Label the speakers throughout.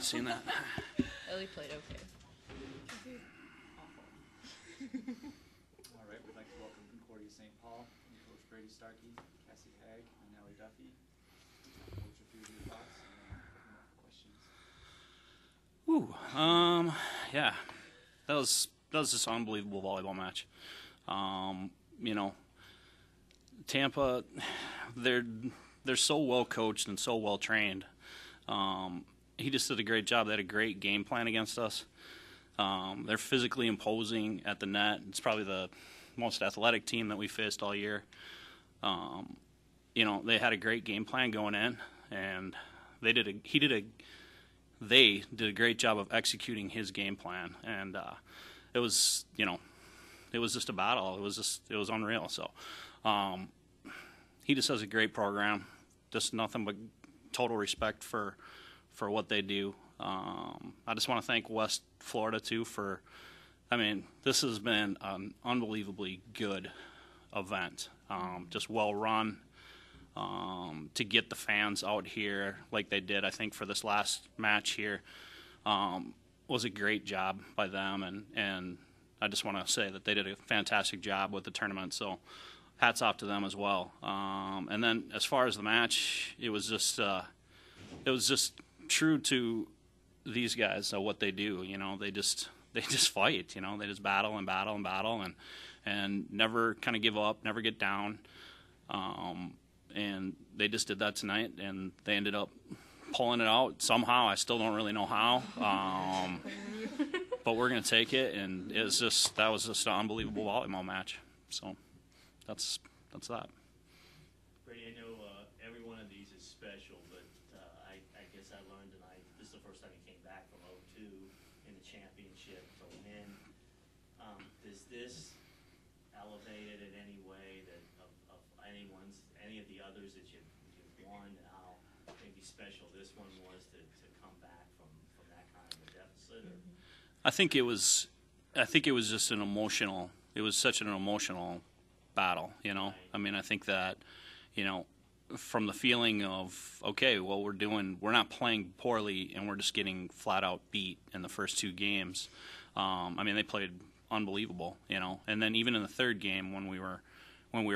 Speaker 1: Seen that?
Speaker 2: Ellie played okay.
Speaker 3: All right, we'd like to welcome Concordia-St. Paul, and Coach Brady Starkey, Cassie Hagg, and Allie Duffy. Coach, a few of your thoughts, and then open up for questions.
Speaker 1: Yeah, that was just an unbelievable volleyball match. You know, Tampa, they're so well coached and so well trained. He just did a great job. They had a great game plan against us. They're physically imposing at the net. It's probably the most athletic team that we faced all year. You know, they had a great game plan going in, and they did a great job of executing his game plan. And it was, you know, it was just a battle. It was unreal. So he just has a great program. Just nothing but total respect for what they do. I just want to thank West Florida too this has been an unbelievably good event. Just well run. To get the fans out here like they did, I think, for this last match here, was a great job by them, and I just want to say that they did a fantastic job with the tournament. So hats off to them as well. And then as far as the match, it was just true to these guys, what they do. You know, they just fight. You know, they just battle and battle and battle and never kind of give up, never get down. And they just did that tonight, and they ended up pulling it out somehow. I still don't really know how, but we're going to take it, and that was just an unbelievable volleyball match. So that's that.
Speaker 4: Brady, I know every one of these is special, but I guess I learned tonight, this is the first time you came back from 0-2 in the championship to win. Does this elevate it in any way that of any of the others that you've won, and how maybe special this one was to come back from that kind of a deficit? Or?
Speaker 1: I think it was just an emotional. It was such an emotional battle, you know. I mean, I think that, you know, from the feeling of, okay, well, we're not playing poorly, and we're just getting flat out beat in the first two games. I mean, they played unbelievable, you know. And then even in the third game, when we were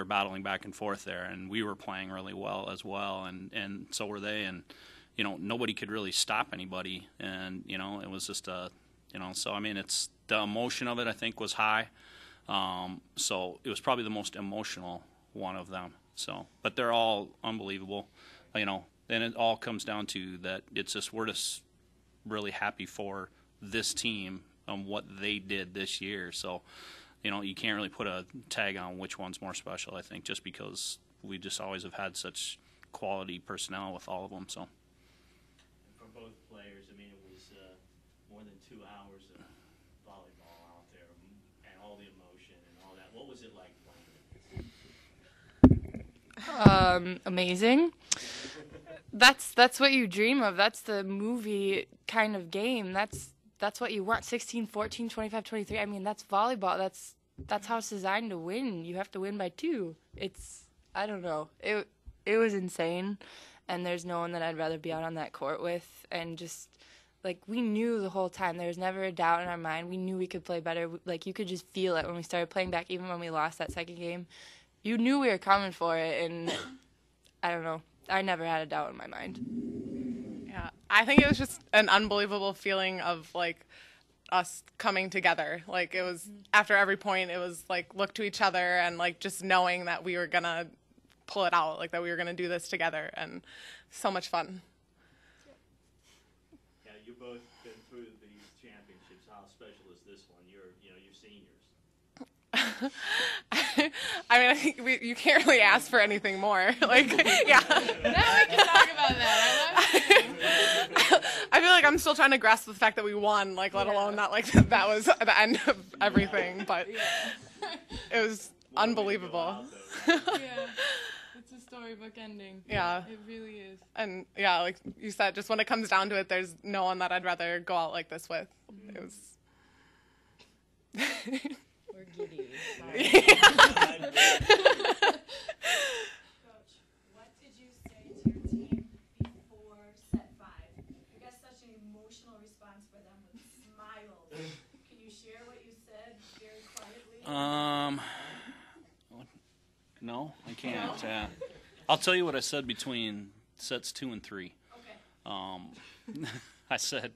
Speaker 1: battling back and forth there, and we were playing really well as well, and so were they, and you know, nobody could really stop anybody, and you know, it was just so I mean, it's the emotion of it, I think, was high. So it was probably the most emotional one of them. So, but they're all unbelievable, you know, and it all comes down to that. It's just, we're just really happy for this team and what they did this year. So, you know, you can't really put a tag on which one's more special, I think, just because we just always have had such quality personnel with all of them. So.
Speaker 4: For both players, I mean, it was more than 2 hours of volleyball out there, and all the emotion and all that. What was it like playing?
Speaker 2: Amazing. That's what you dream of. That's the movie kind of game. That's what you want. 16, 14, 25, 23. I mean, that's volleyball. That's how it's designed to win. You have to win by 2. I don't know. It was insane, and there's no one that I'd rather be out on that court with. And just, like, we knew the whole time. There was never a doubt in our mind. We knew we could play better. Like, you could just feel it when we started playing back, even when we lost that second game. You knew we were coming for it, and I don't know. I never had a doubt in my mind.
Speaker 5: Yeah, I think it was just an unbelievable feeling of, like, us coming together. Like, it was, after every point, it was, like, look to each other and, like, just knowing that we were going to pull it out, like, that we were going to do this together, and so much fun.
Speaker 4: Yeah, you both been through these championships. How special is this one? You're seniors.
Speaker 5: I mean, I think you can't really ask for anything more. Like, yeah.
Speaker 2: Now we can talk about that.
Speaker 5: I feel like I'm still trying to grasp the fact that we won, like, let alone that, like, that was the end of everything. But it was unbelievable.
Speaker 2: Yeah, it's a storybook ending.
Speaker 5: Yeah.
Speaker 2: It really is.
Speaker 5: And, yeah, like you said, just when it comes down to it, there's no one that I'd rather go out like this with. It was...
Speaker 2: We're giddy.
Speaker 6: Coach, what did you say to your team before set 5? You guys such an emotional emotional response for them with smiles. Can you share what you said very quietly?
Speaker 1: No, I can't. I'll tell you what I said between sets 2 and 3.
Speaker 6: Okay.
Speaker 1: I said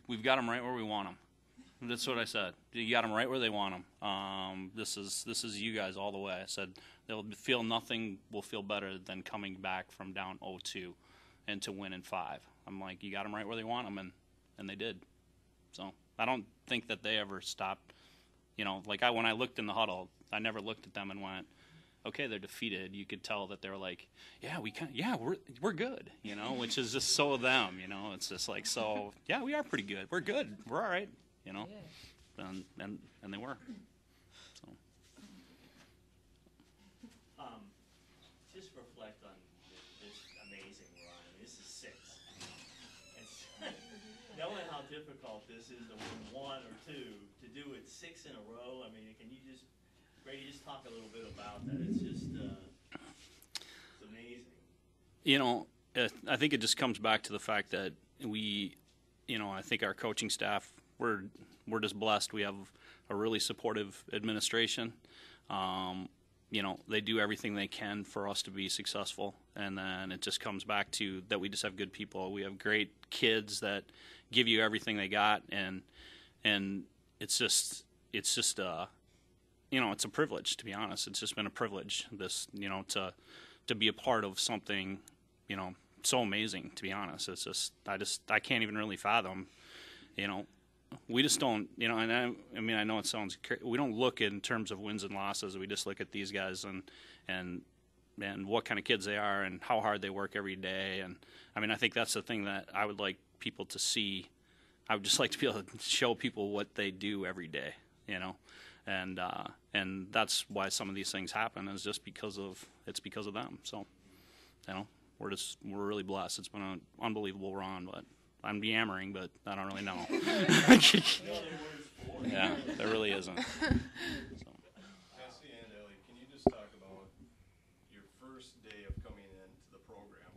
Speaker 1: we've got them right where we want them. That's what I said. You got them right where they want them. This is you guys all the way. I said they'll feel nothing will feel better than coming back from down 0-2 and to win in 5. I'm like, you got them right where they want them, and they did. So I don't think that they ever stopped. You know, like when I looked in the huddle, I never looked at them and went, okay, they're defeated. You could tell that they were like, we're good, you know, which is just so them, you know. It's just like, so, yeah, we are pretty good. We're good. We're all right, you know. And they were. So.
Speaker 4: Just reflect on this amazing run. I mean, this is 6. And knowing how difficult this is to win 1 or 2, to do it 6 in a row, I mean, can you just, Brady, just talk a little bit about that? It's just, it's amazing.
Speaker 1: You know, I think it just comes back to the fact that we, you know, I think our coaching staff, we're just blessed. We have a really supportive administration. You know, they do everything they can for us to be successful, and then it just comes back to that we just have good people. We have great kids that give you everything they got, and it's just you know, it's a privilege, to be honest. It's just been a privilege, this, you know, to be a part of something, you know, so amazing, to be honest. It's just I can't even really fathom, you know. We just don't, you know, and I mean, I know it sounds we don't look in terms of wins and losses. We just look at these guys and what kind of kids they are and how hard they work every day. And I mean, I think that's the thing that I would like people to see. I would just like to be able to show people what they do every day, you know. And that's why some of these things happen, is just because of them. So, you know, we're really blessed. It's been an unbelievable run, but I'm yammering, but I don't really know. Yeah, there really isn't. So.
Speaker 7: Cassie and Ellie, can you just talk about your first day of coming into the program?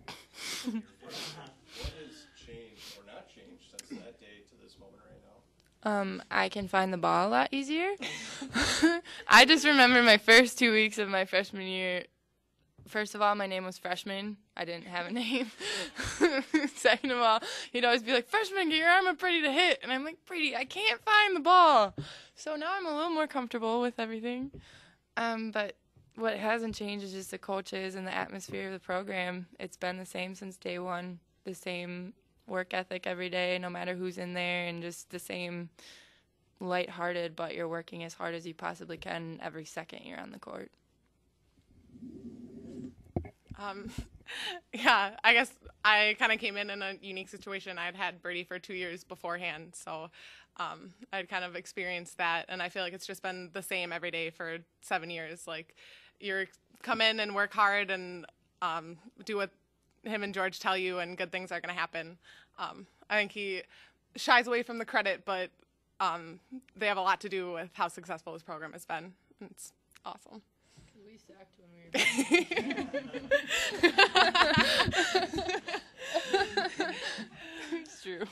Speaker 7: What has changed or not changed since that day to this moment right now?
Speaker 2: I can find the ball a lot easier. I just remember my first 2 weeks of my freshman year. First of all, my name was Freshman. I didn't have a name. Second of all, he'd always be like, freshman, get your arm up ready to hit. And I'm like, Brady, I can't find the ball. So now I'm a little more comfortable with everything. But what hasn't changed is just the coaches and the atmosphere of the program. It's been the same since day one, the same work ethic every day, no matter who's in there, and just the same lighthearted, but you're working as hard as you possibly can every second you're on the court.
Speaker 5: Yeah, I guess I kind of came in a unique situation. I'd had Brady for 2 years beforehand, so I'd kind of experienced that, and I feel like it's just been the same every day for 7 years. Like, you come in and work hard and do what him and George tell you, and good things are going to happen. I think he shies away from the credit, but they have a lot to do with how successful his program has been. It's awesome.
Speaker 2: We sucked when we were It's true.